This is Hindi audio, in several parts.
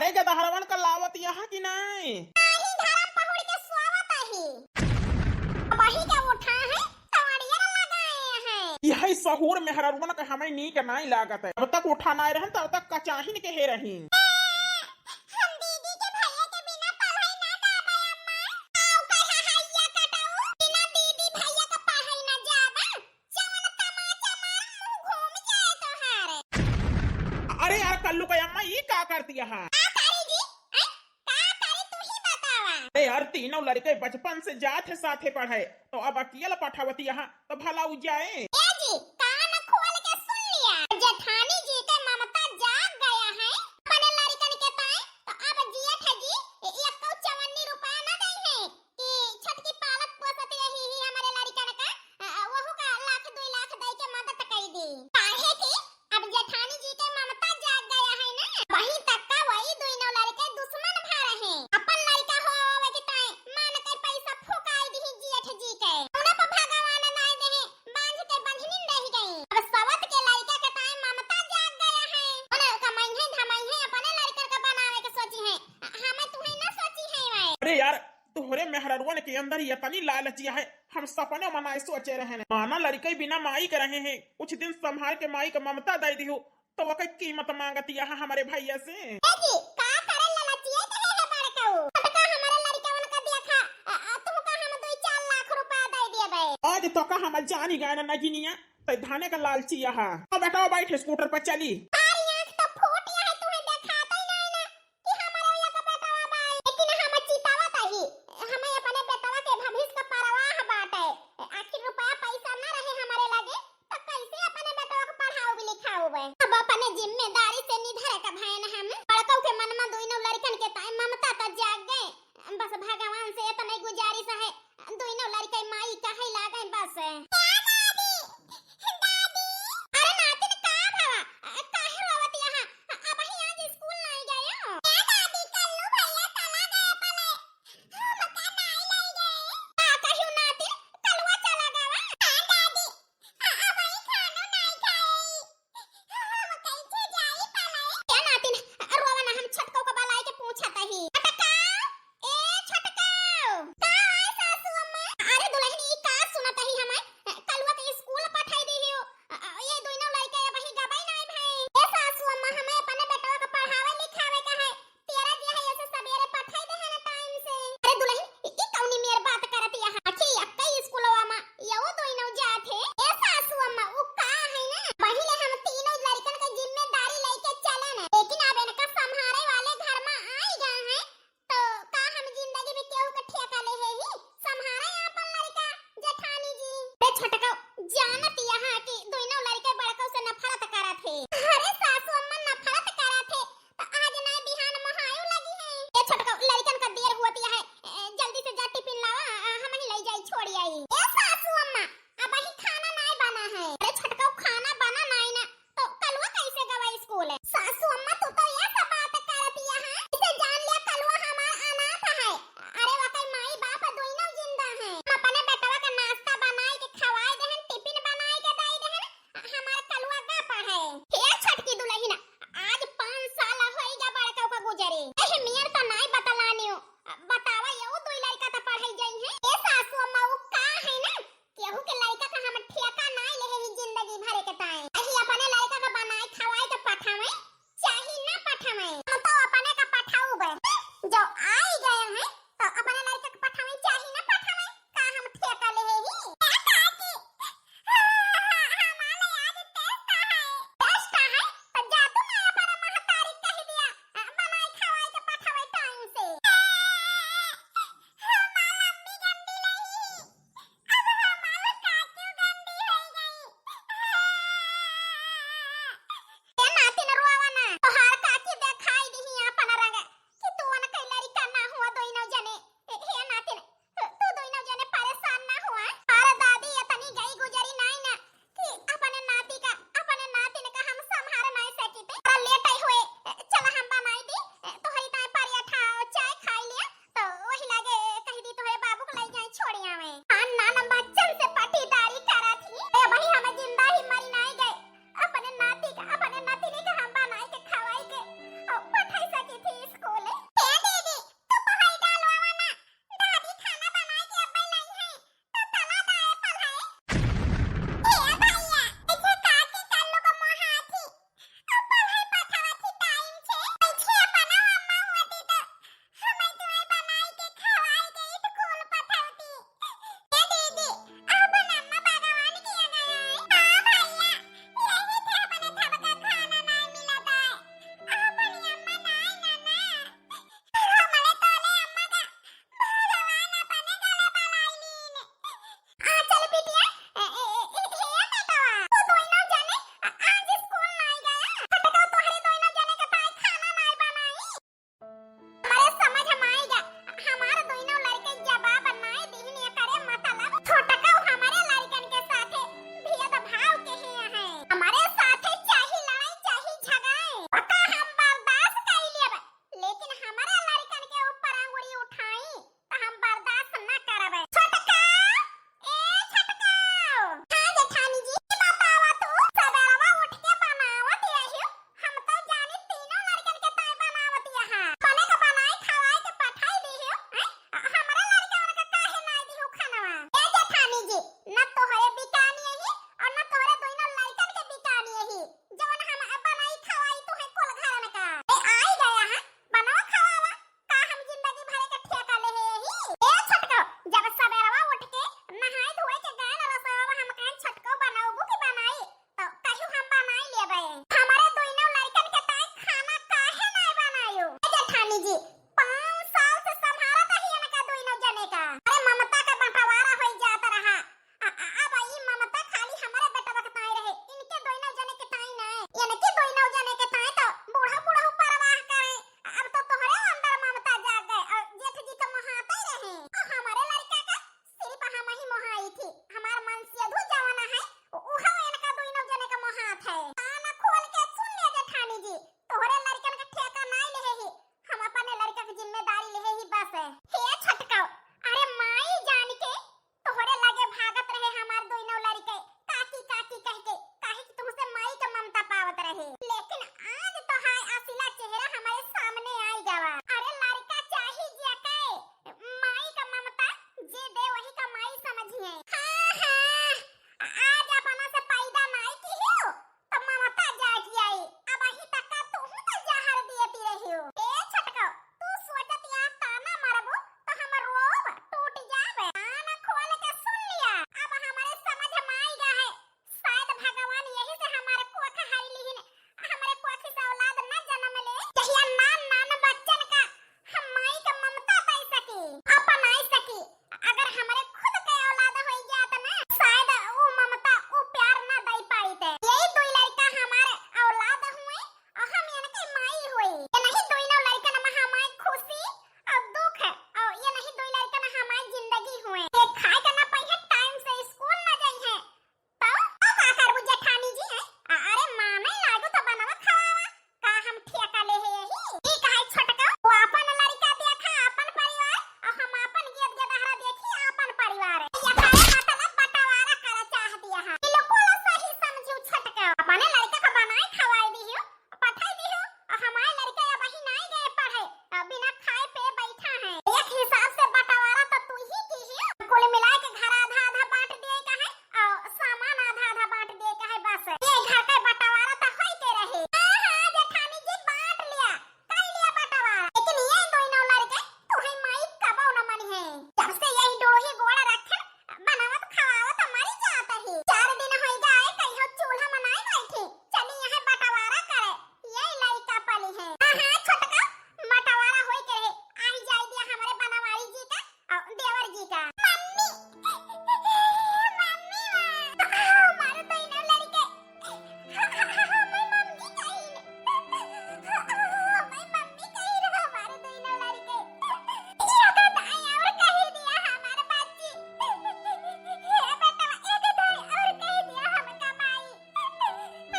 अरे गदहरवन का लावत यहाँ की नहीं नाही धरम पहुड़ के स्वागत है वही के उठा है तवड़िया लगाए हैं यही सहूर मेहरवन का हमें नी के नहीं लागत है। अब तक उठाना रहन तब तक कचाहिन के हे रही हम दीदी के भैया के बिना पढ़ाई ना जाबे अम्मा आउ कहा हैया कटाऊ बिना दीदी भैया का पढ़ाई ना जाबे जवन तमाचा मार मुंह घूम जाए तोहारे अरे यार कल्लू का अम्मा ये क्या करती है? का करी जी का करी तू ही बतावा अरे यार तीनों लड़के बचपन से जात है साथे पढ़े तो अब अकेला पठावती यहाँ तो भला उ जाए। ए जी कान खोल के सुन लिया जेठानी जी के ममता जाग गया है अपने लड़कन के ताए तो अब जियत है जी 154 रुपया ना दई है कि छटकी पालक पोसत रही ही हमारे लड़कन का वहु का लाख 2 लाख दई के मदद कर दी काहे कि अब जेठानी जी के ममता जाग गया है ना वही तक का वही दोनों लड़के दुश्मन भा रहे अपन लड़का हो आवे के ताए मान के पैसा फुकाई दी जियत जी के उन्हें पर भगवान नाय दे बांध के बंधनी रह गई अब सवत के लड़का के ताए ममता जाग गया है उन्हें कमाई है धमाई है अपने लड़कन का बनावे के सोची है हमें तुम्हें ना सोची है भाई अरे यार तुहरे मेहरवन के अंदर ये तनी लालचिया है हम सपने मनाए सोचे रहे हैं माना लड़के बिना माई के रहे हैं कुछ दिन संभाल के माई का ममता दे दी हो तो वो कीमत मांगती है हमारे भैया से। जी का करे ललचिए कहे है बड़काऊ टका हमारे लड़कवन का देखा तुम का हम 2-4 लाख रुपया दे देबे आज तो का हम जानी गाना नगिनिया तो धाने का लालचिया है। अब बेटा बैठ स्कूटर पर चली तारी आंख तो फूटिया है तुम्हें दिखाता ही नहीं ना कि हमारे भैया का बेटावा भाई लेकिन हम चितावत ही हमें अपने बेटावा के भविष्य का परवाह बाटे आखिर रुपया पैसा ना रहे हमारे लगे तो कैसे अपने बेटावा को पढ़ाओ भी लिखाओ बे अब अपने जिम्मेदारी से निधर का भाई हम बड़कों के मन में दोनों लड़कन के ताई ममता तो जाग गए बस भगवान से इतना गुजारिश है दोनों लड़के माई कहे लागे बस अरे नातिन का भावा काहे रोवत यहाँ अब ही आज स्कूल नहीं गए हो दादी कल्लू भैया चला गए पले हम का नहीं ले गए कहियो नातिन कलवा चला गवा दादी अब ही खानो नहीं खाई हम कैसे जाई पले क्या नातिन रोवा ना हम छटको को बुलाए के पूछत ही छटकाओ ए छटकाओ का है सासू अम्मा अरे दुल्हन ई का सुनत ही हमें कलवा के स्कूल पठाई दी हो ये दोनों लड़के अब ही गबाई नहीं भाई ए सासू अम्मा हमें अपने बेटवा को पढ़ावे लिखावे का है तेरा जे है ऐसे सवेरे पठाई दे है ना टाइम से अरे दुल्हन ई कौनी मेर बात करत यहाँ आखिर अक्कई स्कूलवा में यो दोनों जात है ए सासू अम्मा उ का है ना पहले हम तीनों लड़कन की जिम्मेदारी लेके चले ना लेकिन अब इनका संभाले वाले घर में आई गए हैं तो का हम जिंदगी में केहू का ठेका ले है ही संभाले अपन लड़का जेठानी जी बे छटका जानत यहाँ कि दोनों लड़के बड़कों से नफरत करत है अरे सासू अम्मा नफरत करत है तो आज नहीं बिहान महायू लगी है ए छटका लड़कन का देर होती है जल्दी से जा टिफिन लावा हम ही ले जाई छोड़ी आई ए सासू अम्मा अब ही खाना नहीं बना है अरे छटका खाना बना नहीं ना तो कलवा कैसे गवा स्कूल है सासू अम्मा तू तो ये सब बात करत यहाँ इसे जान लिया कलवा हमारा अनाथ है अरे वकई माई बाप दोनों जिंदा है हम अपने बेटवा का नाश्ता बनाए के खवाए देहन टिफिन बनाए के दई देहन हमारा कलवा गापा है हे छटकी दुल्हन आज 5 साल होई जा बड़का का गुजरे एह मियर तो नहीं बतलानियो बतावा यो दो लड़का तो पढ़ाई जाई है ए सासू अम्मा वो का है ना केहू के लड़का का हम ठेका नहीं ले ही जिंदगी भरे के ताए एही अपने लड़का का बनाए खवाए के पठावे चाही ना पठावे हम तो अपने का पठाऊ बे जो आई गए हैं तो अपने लड़का का पठावे चाही ना पठावे का हम ठेका ले ही काकी हमारे आज टेस्ट है तो जा तू मैं अपने महतारी कह दिया बनाए खवाए के पठावे टाइम से जी 5 साल से संभाला था ही इनका दोनों जने का। अरे ममता का बंटवारा हो जाता रहा। अब ये ममता खाली हमारे बेटा वक्त आई रहे, इनके दोनों जने के ताई ना इनके दोनों जने के ताई तो बूढ़ा बूढ़ा परवाह करे। अब तो तोहरे अंदर ममता जाग गए और जेठ जी तो महाता ही रहे। हमारे लड़का का सिर्फ हम ही मोहाई थी, हमार मन से अधू जवाना है उहा इनका दोनों जने का मोहात है। कान खोल के सुन ले जेठानी जी, तोहरे लड़कन का ठेका नहीं ले ही, हम अपने लड़का की जिम्मेदारी ले ही बस। हे छटकाओ, अरे माई जान के तोहरे लगे भागत रहे हमार दोनों लड़के काकी काकी कह के, काहे कि तुमसे माई का ममता पावत रहे। लेकिन आज तो हाय असिला चेहरा हमारे सामने आई गवा। अरे लड़का चाही जे के माई का ममता जे दे वही का माई समझिए। हाँ आज अपना से पैदा नहीं की हो तो ममता जागी आई। अब ही तक तू तो जहर दिए पी रही हो। ए छटकाओ, तू सोचत या ताना मारबो तो हमर रोब टूट जावे। कान खोल के सुन लिया, अब हमारे समझ में आई गया है। शायद भगवान यही से हमारे कोख हाइली ही हमारे कोख से औलाद न जन्म ले। जहिया नान बच्चन का हम माई का ममता पाई सकी अपन आई सकी। अगर हमारे खुद के औलाद हो जात ना शायद वो ममता वो प्यार न दई पाई थे। यही दो लड़का हमारे औलाद हुए और हम इनके माई हुई। ये नहीं दोनों लड़का न हमारी खुशी और दुख और ये नहीं दो लड़का न हमारी जिंदगी हुए। ये खाए का ना पाई है, टाइम से स्कूल न गई है तो का करबू जेठानी जी है। अरे मां नहीं लागू तो बनवा खावा का हम ठेका ले है यही। ई काहे छटका वो अपन लड़का देखा अपन परिवार और हम अपन गेद गेदहरा देखी अपन परिवार। ये काहे मतलब बंटवारा कर चाह दिया है। बिल्कुल सही समझू छटका, अपने लड़का का बनाई खवाई दी हो पठाई दी हो और हमारे लड़के अब ही नहीं गए पढ़े बिना खाए पे बैठा है। एक हिसाब से बंटवारा तो तू ही की है। कुल मिला के घर आधा आधा बांट दिए का है और सामान आधा आधा बांट दिए का है। बस ये घर का बंटवारा तो होई के रहे। हां जेठानी जी बांट लिया कर लिया बंटवारा। लेकिन ये दोनों लड़के तुम्हें माई कबो न मन है। जब से यही डोही गोड़ा रखे बनावत खवावत मरी जाता है। 4 दिन हो जाए कहियो चूल्हा मनाई बैठी चली यहां बंटवारा करे। ये लड़का पली है। हां छोटका बंटवारा होई के रहे। आई जाई दिया हमारे बनवारी जी का और देवर जी का। मम्मी मम्मी हमारे दोनों लड़के मैं मम्मी कही मैं मम्मी कही रहा हमारे दोनों लड़के ये तो दाई और कही दिया हमारे बाजी। ये बेटा एक दाई और कही दिया हम कमाई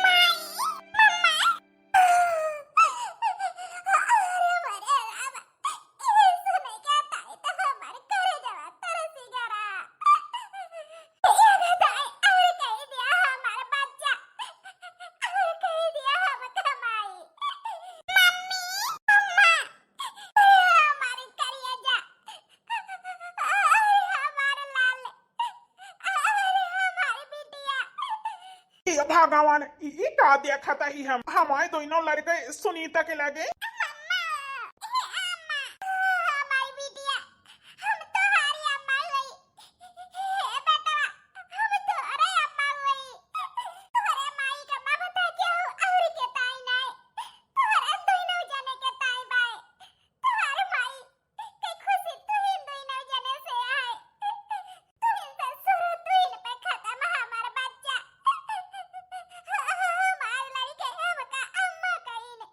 माई मम्मा। अरे मरे अब सुने क्या ताई तो हमारे करे जवा तरसी गरा। ये दाई और कही दिया हमारे बच्चा और कही दिया हम कमाई मम्मी मम्मा। हमारे करिया जा हमारे लाल हमारी बिटिया। ये भगवान ये का देखता ही हम हमारे दोनों लड़के सुनीता के लगे। मम्मा अम्मा हमारी बिटिया हम तुम्हारी अम्मा हुई। हे बेटा हम तुम्हारे अम्मा हुई। तुम्हारे माई का ममता क्यों और के ताई नहीं तुम्हारे दोनों जने के ताई बाई। तुम्हारे माई के खुशी तू ही दोनों जने से आए। तू ही से शुरू तू ही पे खत्म हमारा बच्चा। हमारे लड़के हमका अम्मा कही ने।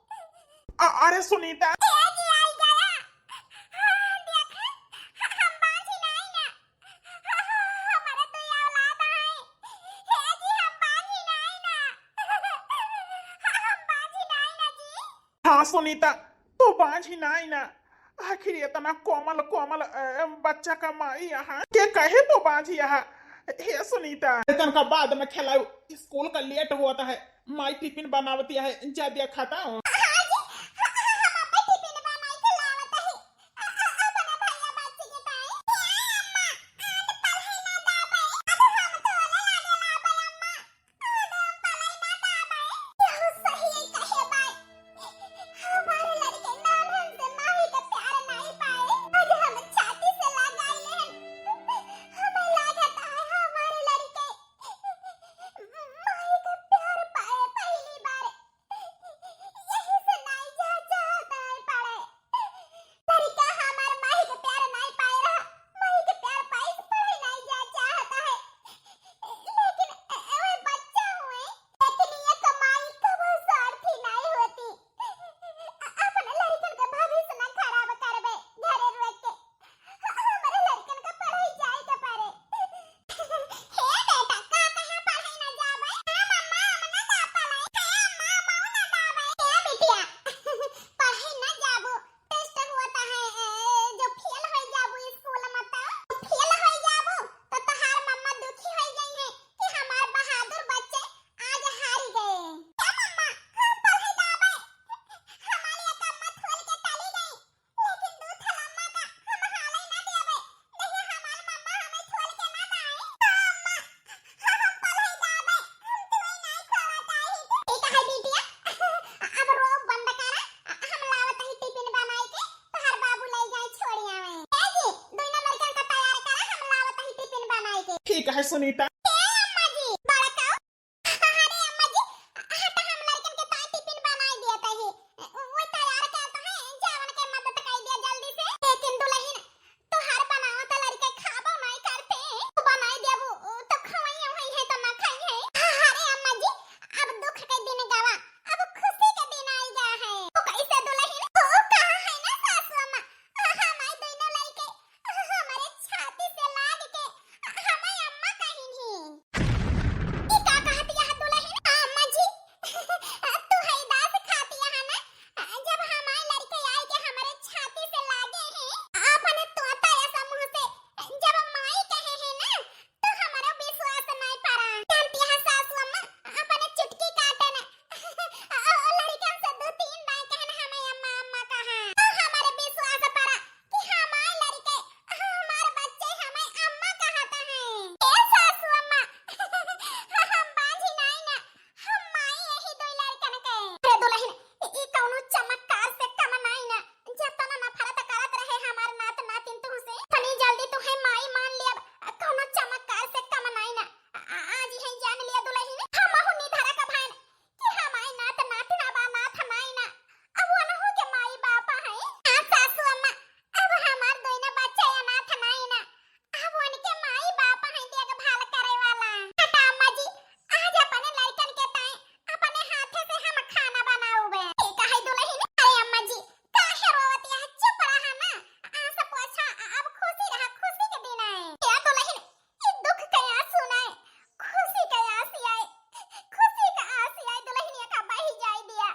अरे सुनीता ए जी आई गया। हाँ देख हम बाजी नहीं ना। हमारे तो ये औलाद है। हे जी हम बाजी नहीं ना। हम बाजी नहीं ना जी। हाँ सुनीता तू बाझ ही नहीं ना। आखिर इतना कोमल कोमल बच्चा का माई यहाँ के कहे तो बाझी यहाँ। हे सुनीता वेतन का बाद में खिलाऊ स्कूल का लेट होता है। माई टिफिन बनावती है ज्यादा खाता हूँ। हाँ जी हम अपने टिफिन बनाई के लावत है। अपने भैया बच्चे के ताई। ए अम्मा आज पढ़ाई ना दा पाए। अब हम तो लागे ला पाए अम्मा। आज हम पढ़ाई ना दा पाए। यह सही कहे बाई। हमारे लड़के नाम हमसे माही का प्यार नहीं पाए। आज हम छाती से लगाई ले। हमें लागत है हमारे लड़के माही का प्यार पाए पहली बार। ठीक है सुनीता। अम्मा जी बड़काओ। अरे अम्मा जी हटा हम लड़कन के ताई टिफिन बनाई दिया तही वो तैयार करता है जावन के मदद कर दिया जल्दी से। लेकिन दुल्हन तो हर बनाओ तो लड़के खाबो नहीं करते तू बनाई देबू तो खवाई होई है तो ना खाई है। अरे अम्मा जी अब दुख के दिन गवा अब खुशी के दिन आई गया है तो कैसे दुल्हन तो कहां है ना सासू अम्मा हमारे दोनों लड़के हमारे छाती से लाग के हमें अम्मा कहीं नहीं ये का कहती है दुल्हन। अम्मा जी तू है दास खाती है ना जब हमारे लड़के आए के हमारे छाती से लागे हैं आपने तोता ऐसा मुंह से जब माई कहे हैं ना तो हमारा विश्वास नहीं पड़ा जानती है सासू अम्मा अपने चुटकी काटे ना लड़कन से दो तीन बार कहना हमें अम्मा अम्मा कहा तो हमारे विश्वास पड़ा कि हमारे लड़के हमारे बच्चे हमें अम्मा कहता है। ए सासू अम्मा हम बांझी नहीं ना हम माई यही दो लड़कन के। अरे दुल्हन ई कौनो चमत्कार से कम नहीं ना जब तना नफरत करत रहे हमार नात नातिन तू से तनी जल्दी तू है माई मान लिया कौनो चमत्कार से कम नहीं ना आज ही जान लिया दुल्हन हम हु निधारा का भान कि हमारे नात नातिन अब अनाथ नहीं ना अब वनहु के माई बापा है। सासू अम्मा अब हमार दोनों बच्चे अनाथ नहीं ना अब उनके माई बापा है देखभाल करे वाला। हटा अम्मा जी आज अपने लड़कन के ताए अपने हाथे से हम खाना बनाऊबे। ठीक है दुल्हन। अरे अम्मा जी काहे रोवती है चुप रहा ना आंसू पोछा अब खुशी रहा खुशी के दिन आए। क्या दुल्हन ये दुख के आंसू नहीं खुशी के आंसू आए खुशी का आंसू आए दुल्हनिया का बही जाई दिया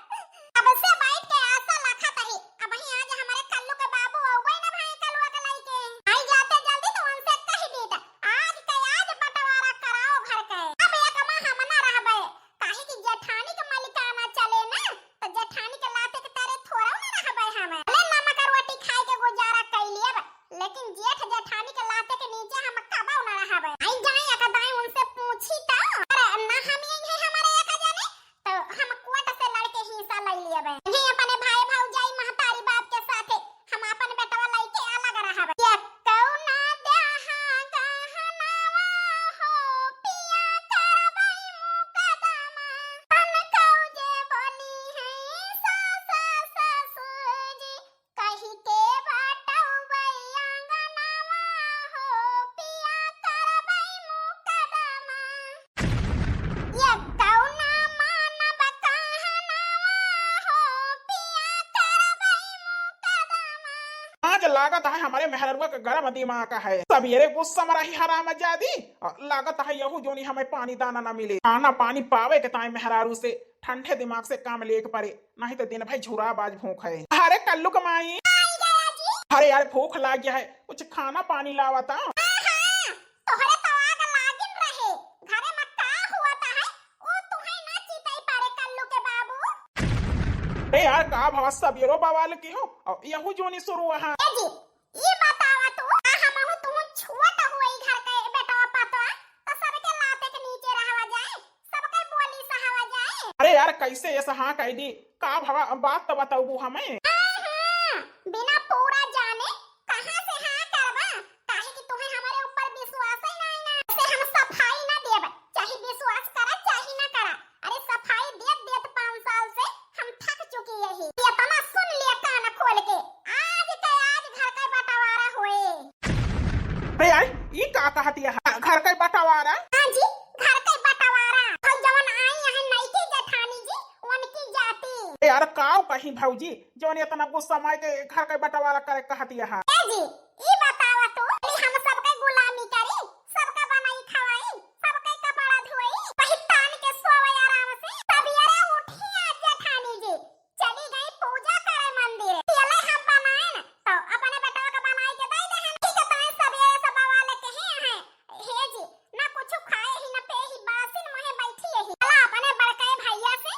अब से बैठ के आशा लखत है अब ही आज हमारे कल्लू के बाबू औबे ना भाई कलुआ के लइके आई जाते जल्दी तो उनसे कह दीदा आज के आज बंटवारा कराओ घर के अब एक माह हम ना रहबे काहे कि जेठानी के मालिकाना चले ना तो जेठानी के लाते के तारे थोड़ा ना रहबे हमें ले नमक रोटी खाए के गुजारा कर लिए लेकिन जेठ जेठानी के लाते के नीचे हम कबाऊ ना रहबे। आई जाए एक दाई उनसे पूछी तो अरे ना हम यही हमारे एक जाने तो हम कोट से लड़के हिस्सा ले लिएबे यही अपने भाई भौजाई महतारी बाप के साथे हम अपन बेटवा लइके अलग रहबे। ये कौना देहा गहनावा हो पिया करबै मुकदमा तन कौजे बोली है सासा ससुर जी कहि के बाटौबै अंगनावा हो पिया करबै मुकदमा। ये कौना मानव कहनावा हो पिया करबै मुकदमा। आज लागत है हमारे मेहररुआ का गरम दिमाग का है सवेरे गुस्सा में रही हराम जादी लागत है यहू जोनी हमें पानी दाना ना मिले खाना पानी पावे के ताई मेहरारू से ठंडे दिमाग से काम लेके पड़े नहीं तो दिन भाई झुरा बाज भूख है। अरे कल्लू कमाई आई गया जी। अरे यार भूख लाग गया है कुछ खाना पानी लावता। तोहरे तो आग लागिन रहे घरे में का हुआता है ओ तुहे ना चितई पारे कल्लू के बाबू। अरे यार का भवा सवेरो बवाल की हो और यहू जोनी शुरू है। ए जी ये बतावा तू हमहु तू छुअत हुई घर के बेटवा पातवा तो सबके लाते के नीचे रहवा जाए सबके बोली सहावा जाए। अरे यार कैसे ऐसा हाँ कह दी का भवा बात तो बताऊ हमें। बिना पूरा जाने कहां से हां करबा काहे कि तुम्हें हमारे ऊपर विश्वास ही नहीं ना से हम सफाई ना देब चाहे विश्वास करा चाहे ना करा। अरे सफाई देत 5 साल से हम थक चुकी यही ये तना सुन लिया कान खोल के आज के आज घर का बंटवारा हुए। अरे यार ये का कहती है घर का बंटवारा। हां जी घर का बंटवारा तो जवन आई है नई की जेठानी जी उनकी जाती। अरे यार काव कहीं भौजी जोनी इतना गुस्सा मार के घर का बंटवारा करे कहती है। ए जी ई बतावा तू हम सबके गुलामी करी सबका बनाई खवाई सबके कपड़ा धोई वही तान के सोवे आराम से सवेरे उठी आज जेठानी जी चली गई पूजा करे मंदिर पहले हम बनाए न तो अपने बेटा का बनाई के दे दे ठीक है ताए सवेरे सब वाले कहे हैं हे जी ना कुछ खाए ही ना पे ही बासिन मुहे बैठी है चला अपने बड़के भैया से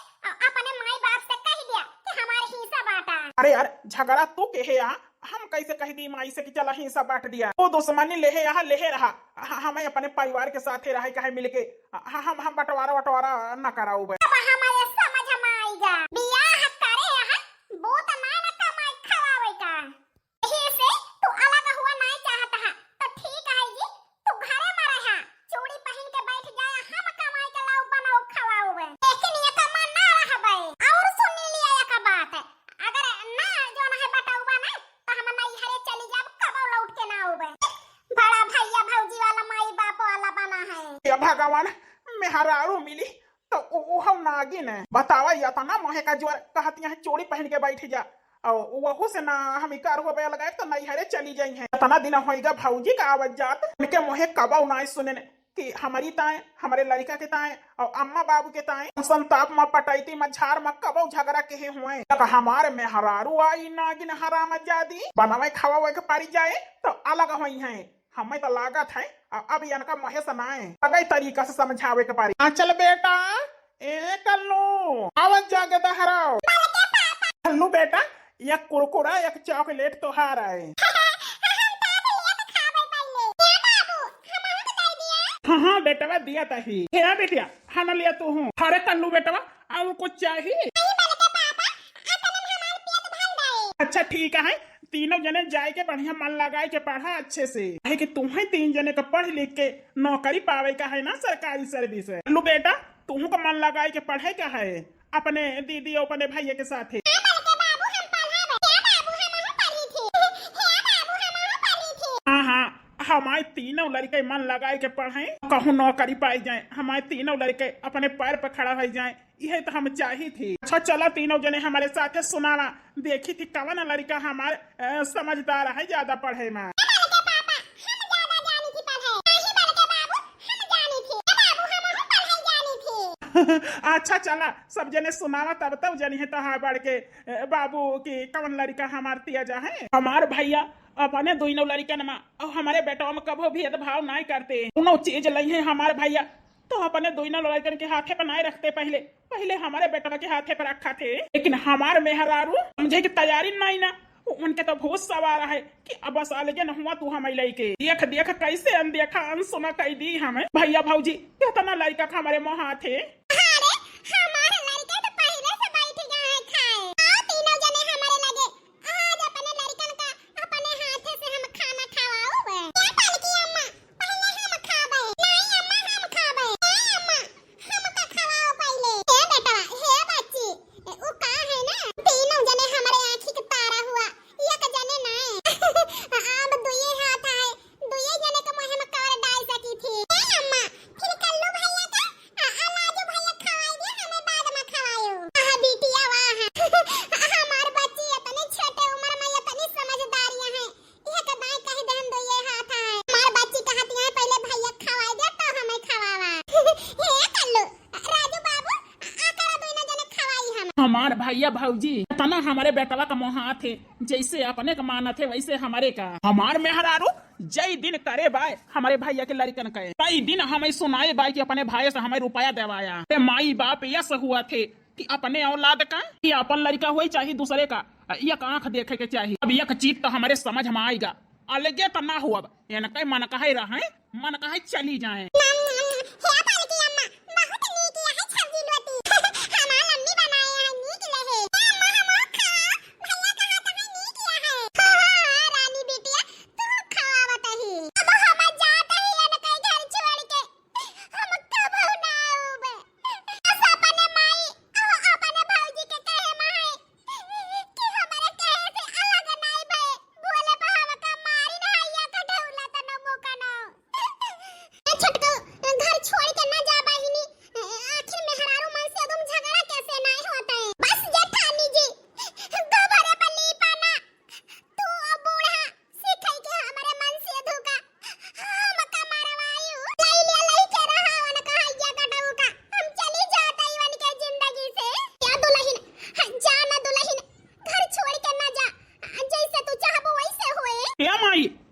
अपने माई बाप से कह दिया कि हमारे हिस्सा बांटा। अरे यार झगड़ा तू कहे या हम कैसे कह दी माई से कि चला हिस्सा बांट दिया वो दुश्मनी लेहे यहाँ लेहे रहा हमें अपने परिवार के साथ ही रहे कहे मिलके हम बंटवारा वटवारा न कराऊ। अब हमारे समझ में आएगा बियाह करे यहाँ बहुत ना कमाई खवावे का यही से तू अलग हुआ नहीं चाहता है तो ठीक है जी तू घरे में रहा भगवान मेहरारू मिली तो वो नागिन है। बतावा या तना मोहे का जोर कहती है चोरी पहन के बैठ जा और वहू से ना हम कार हो लगाए तो नहीं हरे चली जाई है। तना दिन होएगा भौजी का आवाज जात उनके मोहे कबा उनाई सुने कि हमारी ताए हमारे लड़का के ताए और अम्मा बाबू के ताए संताप में पटैती में झाड़ में कबो झगड़ा के हुए हमारे में हरारू आई नागिन हराम जादी बनावे खावा के पारी जाए तो अलग हुई है। हमें तो लागत है अब इनका महेश नाए अलग तरीका से समझावे के पारी। चल बेटा ए कल्लू आवाज जाके दहराओ। कल्लू बेटा एक कुरकुरा एक चॉकलेट तो हार आए। हाँ बेटवा दिया था ही है बेटिया खाना लिया तू हूँ। अरे कल्लू बेटवा अब कुछ चाहिए? अच्छा ठीक है तीनों जने जाए के बढ़िया मन लगाए के पढ़ा अच्छे से है कि तुम्हें तीन जने का पढ़ लिख के नौकरी पावे का है ना सरकारी सर्विस है। कल्लू बेटा तुम का मन लगाए के पढ़े का है अपने दीदी और अपने भैया के साथ है। हाँ हाँ हमारे तीनों लड़के मन लगाए के पढ़े कहूँ नौकरी पाई जाए हमारे तीनों लड़के अपने पैर पर खड़ा हो जाए यही तो हम चाही थी। अच्छा चला तीनों जने हमारे साथ सुनाना देखी थी कवन लड़का हमारे समझदार है ज्यादा पढ़े में। अच्छा चला सब जने सुनावा तब तब जनी है तो बढ़ के बाबू की कवन लड़का हमारे तिया जा है। हमारे भैया अपने दोनों लड़कन में और हमारे बेटों में कभी भेदभाव नहीं करते। दोनों चीज ली है हमारे भैया तो अपने दोनों लड़कन के हाथे पर नहीं रखते। पहले हमारे बेटवा के हाथे पर रखा थे लेकिन हमारे मेहरारू समझे की तैयारी नहीं ना उनके तो बहुत सवार है कि अब बस अलगे न हुआ तू हमें लड़के देख देख कैसे अनदेखा अनसुना कह दी हमें भैया भौजी कितना लड़का हमारे मुँह हाथे। हमार भैया भौजी तना हमारे बेटवा का मोहा थे जैसे अपने का माना थे वैसे हमारे का। हमार मेहरारू जय दिन करे बाय हमारे भैया के लड़कन कहे कई दिन हमें सुनाए बाय कि अपने भाई से हमें रुपया देवाया माई बाप यस हुआ थे कि अपने औलाद का कि अपन लड़का हुई चाहे दूसरे का एक आंख देखे के चाहिए। अब एक चीज तो हमारे समझ में आएगा अलगे तो ना हुआ मन कहे रहे मन कहे चली जाए।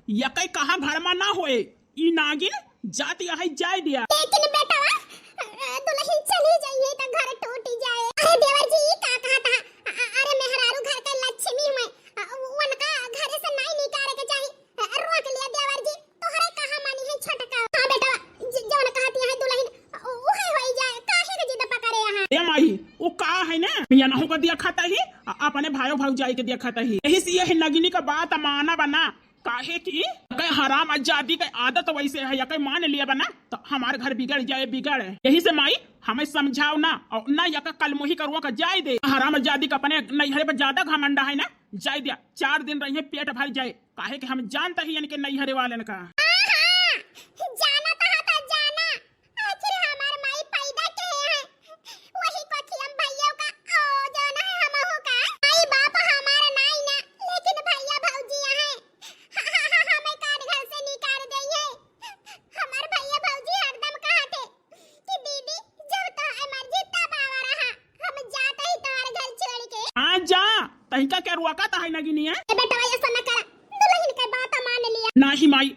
यकई कहा घर में ना होए ई नागिन जाती है जाय दिया। लेकिन बेटा दुल्हन चली जाइए तो घर टूट जाए। अरे देवर जी का कहा था अरे मेहरारू घर के लक्ष्मी में उनका घर से नहीं निकाले के चाहिए रोक लिया देवर जी तोहरे कहा मानी है छोटका। हां बेटा जौन कहती है दुल्हन ओहे होई जाए काहे के जिद पकड़े यहां ए माई वो का है ना या ना को दिया खाता ही अपने भाइयों भाई के दिया खाता ही यही से यह नगिनी का बात माना बना काहे की कहीं हराम आजादी का आदत वैसे है या कहीं मान लिया बना तो हमारे घर बिगड़ जाए बिगड़ यही से माई हमें समझाओ ना और ना या कल मुही करुआ का जाय दे हराम आजादी का अपने नैहरे पर ज्यादा घमंडा है ना जाय दिया 4 दिन रही पेट भर जाए काहे कि हम जानता ही यानी कि नैहरे वाले का जाना तो जाना तहिका क्या रुआका ता है नगिनी है ए बेटा ऐसा न करा, दुल्हन के बात मान लिया। नाही माई,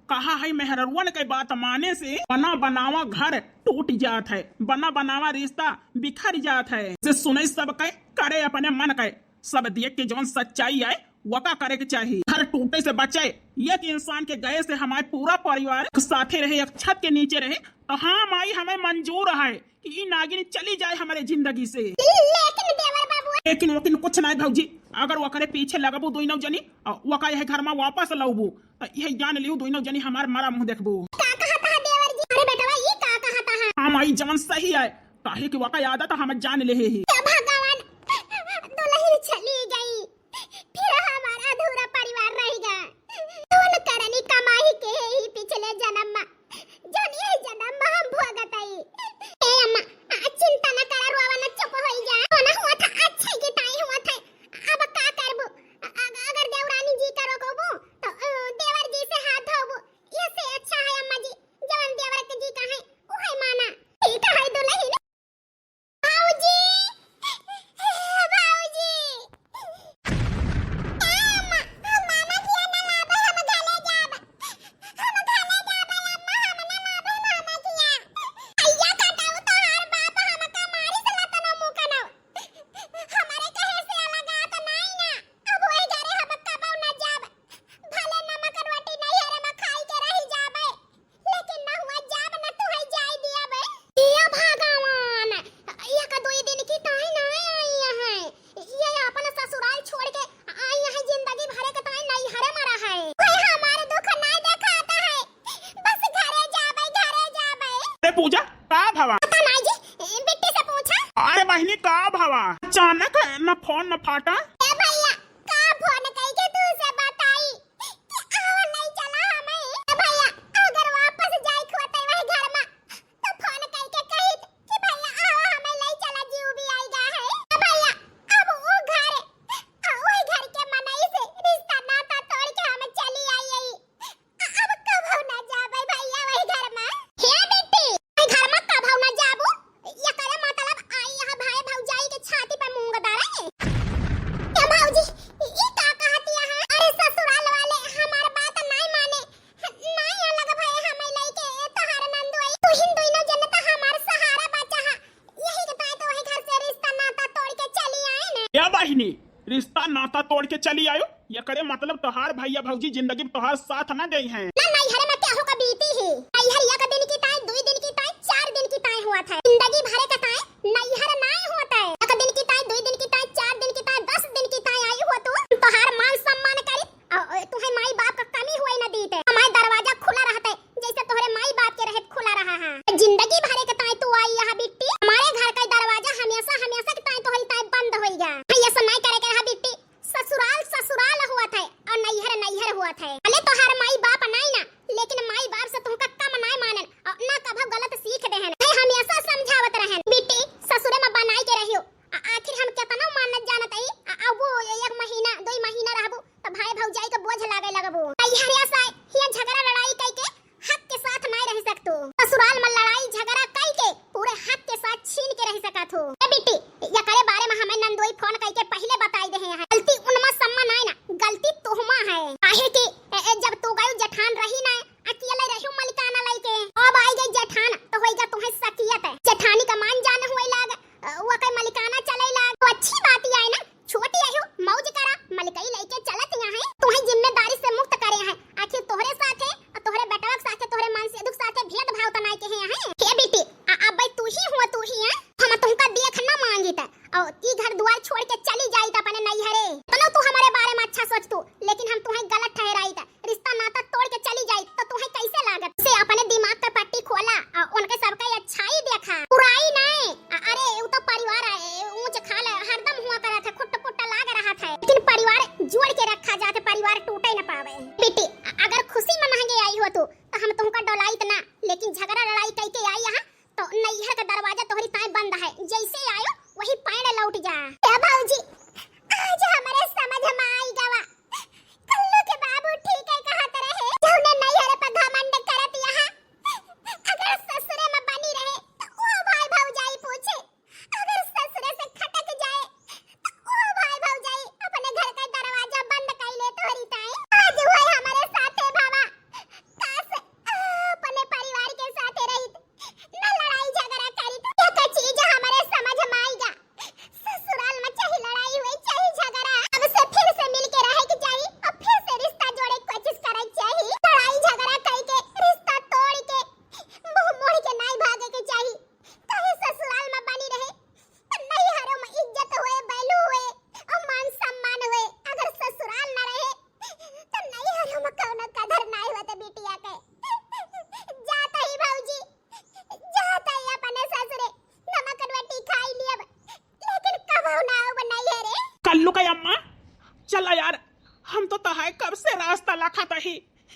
कहा है मेहररुअन के बात माने से बना बनावा घर टूट जात है, बना बनावा रिश्ता बिखर जात है। से सुने सब कहे करे अपने मन कहे, सब देख के जौन सच्चाई है वका करे के चाहिए। घर टूटे से बचे, एक इंसान के गए से हमारे पूरा परिवार साथे रहे, एक छत के नीचे रहे, तो हाँ माई हमें मंजूर है कि ये नागिन चली जाए हमारे जिंदगी से। लेकिन देवर बाबू लेकिन वकिन कुछ नहीं भौजी, अगर वकरे पीछे लगबू दोनों जनी वका यह घर में वापस लौबू तो यह जान लियो दोनों जनी हमार मारा मुंह देखबू। का कहता है देवर जी? अरे बेटा ये का कहता है? हाँ माई जवन सही है, काहे की वका आदत हमें जान ले ही। भगवान, दुल्हन चली गई, फिर हमारा अधूरा परिवार रहेगा। कौन करनी कमाई के ही पिछले जन्म में, जन ये जन्म में हम भोगतई। ए अम्मा चिंता न करा, रोवा न, चुप होई जा। होना हुआ था अच्छा की ताई हुआ था, अब का करबू? अगर देवरानी जी करो कोबू तो देवर जी से हाथ धोबू, ये से अच्छा है अम्मा जी जवन देवर के जी कहे ओहे माना। ठीक है दुल्हन। बाबूजी, बाबूजी, अम्मा मामा किया ना लाबे, हम घरे जाब, हम घरे जाब अम्मा, हम ना लाबे मामा किया। अय्या काटाऊ तो हर बाप हम कमारी से लतनो मुकनो, हमारे कहे से लगा तो नहीं ना। अब वही घरे हम कबौ ना जाब, भले नमक रोटी नहीं हरे में खाई के रही जाबे, लेकिन ना हुआ जाब ना तू है जाई दिया बे। ये भगवान, ये का 2 दिन की ताई नहीं आई है, ये अपन ससुराल छोड़ के आई है, जिंदगी भरे के ताई नहीं हरे मरा है। कोई हमारे दुख नहीं दिखाता है, बस घरे जाबे, घरे जाबे। अरे पूजा का भावा? पता नहीं जी, बिट्टी से पूछा। अरे बहनी का भावा? अचानक न फोन न फाटा। ए भैया का फोन कई के तू से बताई कि आवा नहीं चला हमें। ए भैया अगर वापस जाई खोते वही घर में तो फोन कई के कही कि भैया आवा हमें ले चला, जीव भी आएगा है। ए भैया अब वो घर, वही घर के मनई से रिश्ता नाता तोड़ के हमें चली आई है, अब कब हो ना जाबे भैया वही घर में। हे बेटी वही घर में कब हो ना जाबू, ये करे मतलब आई यहाँ भाई भौजाई के छाती पे मूंग डाले। क्या भाऊजी ये का कहती है? अरे ससुराल वाले हमार बात नहीं माने, नहीं अलग भाई हमें लेके तोहार नंदुई तू हिंदू न जनता हमार सहारा बचा है, यही के ताय तो वही घर से रिश्ता नाता तोड़ के चली आए ने। या बहनी रिश्ता नाता तोड़ के चली आयो, ये करे मतलब तोहार भैया भौजी जिंदगी में तोहार साथ न गई हैं। ना नहीं हरे में क्या होगा बीती ही, नहीं हर एक दिन की ताय, 2 दिन की ताय, 4 दिन की ताय हुआ था, जिंदगी भरे का ताय नहीं हर नहीं होता है। एक दिन की ताय, 2 दिन की ताय, 4 दिन की ताय, 10 दिन की ताय आई हो तो हर मान सम्मान करी तुम्हें माई बाप का कमी हुई न दी थे, हमारे दरवाजा खुला रहता है जैसे तोहरे माई बाप के रहे खुला रहा है। जिंदगी भरे का ताय तू आई यहाँ बिट्टी, हमारे घर का दरवाजा हमेशा हमेशा के ताय तोहरी ताय बंद होई जा। ऐसा नहीं करे के रहा बिट्टी, ससुराल ससुराल हुआ था और नैहर नैहर हुआ था। भले तो हर माई बाप नहीं ना, लेकिन माई बाप से तुमका कम नहीं मानन और ना कभी गलत सीख देहन। मैं हमेशा समझावत रहन बेटी ससुरे में बनाई के रहियो, आखिर हम केतना मानत जानत आई, अब वो 1 महीना 2 महीना रहबो तो भाई भौजाई का बोझ लागे लगबो। नैहर ऐसा हिया झगड़ा लड़ाई कई के हक के साथ नहीं रह सकतो, ससुराल में लड़ाई झगड़ा कई के पूरे हक के साथ छीन के रह सकत हो। ए बेटी ये करे बारे में हमें नंदोई फोन कई के पहले बताई दे हैं, गलती उनमा सम्मा नहीं ना, गलती तुहमा है। काहे कि जब तू गयो चला यार, हम तो तहाय कब से रास्ता लाखा ही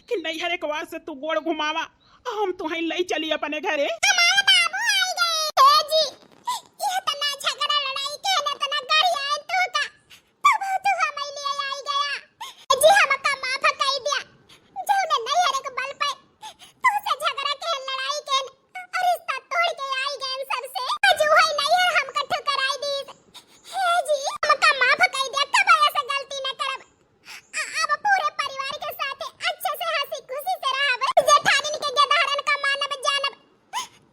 कि नैहर एक बार से तू गोड़ घुमावा, हम तुम्हें लई चली अपने घरे। हमारे बाबू आई गए। हे जी, ये तना झगड़ा लड़ाई के ना तना गाड़ी आए तू का, तब तू हमें लिए आई गया। जी हमका माफ कर दिया, जो ने नहीं हरे के बल पे तू से झगड़ा के लड़ाई के और रिश्ता तोड़ के आई गए सबसे। जो है नहीं है हमका ठुकराई दी। हे जी हमका माफ कर दिया, कब ऐसा गलती न करब। अब पूरे परिवार के साथ अच्छे से हंसी खुशी से रहब। जेठानी के गदहरन का मानब जानब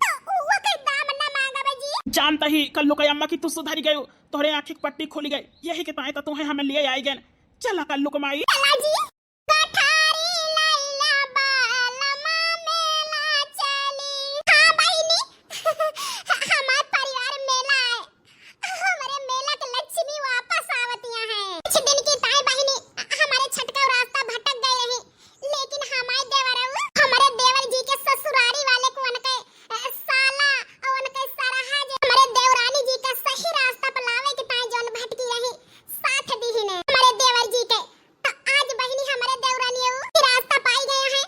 तो वो के दाम न मांगब जी। जानता ही कल्लू के अम्मा की तू सुधरी गई, तोहरे आँखी की पट्टी खुल गई, यही के ताए तो तुम्हें हमें लिए आई गए। चला कल्लू कमाई। चला जी। कठारी लैला बालमा मेला चली। हाँ बहिनी, हमार परिवार मेला है। हमारे मेला के लक्ष्मी वापस आवतिया हैं। कुछ दिन की ताई बहिनी हमारे छटका रास्ता भटक गए रही, लेकिन हमारे देवर जी के ससुरारी वाले को उनके साला और उनके सराहा जे हमारे देवरानी जी का सही रास्ता पर लावे के ताई जोन भटकी रही साथ दी ही ने हमारे देवर जी के। तो आज बहिनी हमारे देवरानी वो रास्ता पाई गए हैं।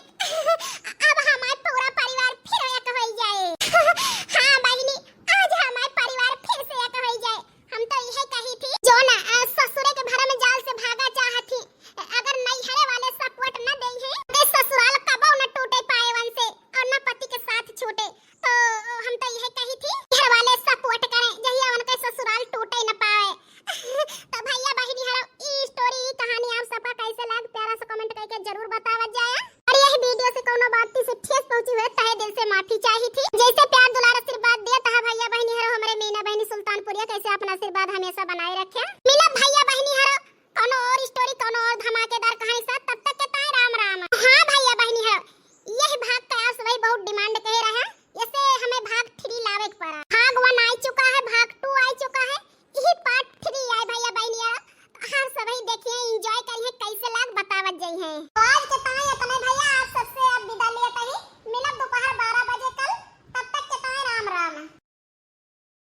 अब हमारा पूरा परिवार फिर एक हो जाए। हाँ बहिनी, आज हमारा परिवार फिर से एक हो जाए। हम तो यही कही थी, जो ना ससुरे के भरा में जाल से भागा चाहती, अगर नैहरे वाले सपोर्ट न दे हैं तो ससुराल कबो न टूटे पाए वन से और न पति के साथ छूटे। तो हम तो यही कही थी, घर वाले सपोर्ट करें जहिया उनके ससुराल टूटे न पाए। तो भैया बहिनी हरा ई स्टोरी ई कहानी आप सबका कैसे लग प्यारा सा कमेंट करके जरूर बतावत जाए। और यह वीडियो से कोनो बात से ठेस पहुंची हुई तहे दिल से माफी चाही थी। जैसे प्यार दुलार आशीर्वाद दिया तहा भैया बहिनी हरा हमारे मीना बहनी सुल्तानपुरिया कैसे अपना आशीर्वाद हमेशा बनाए रखे।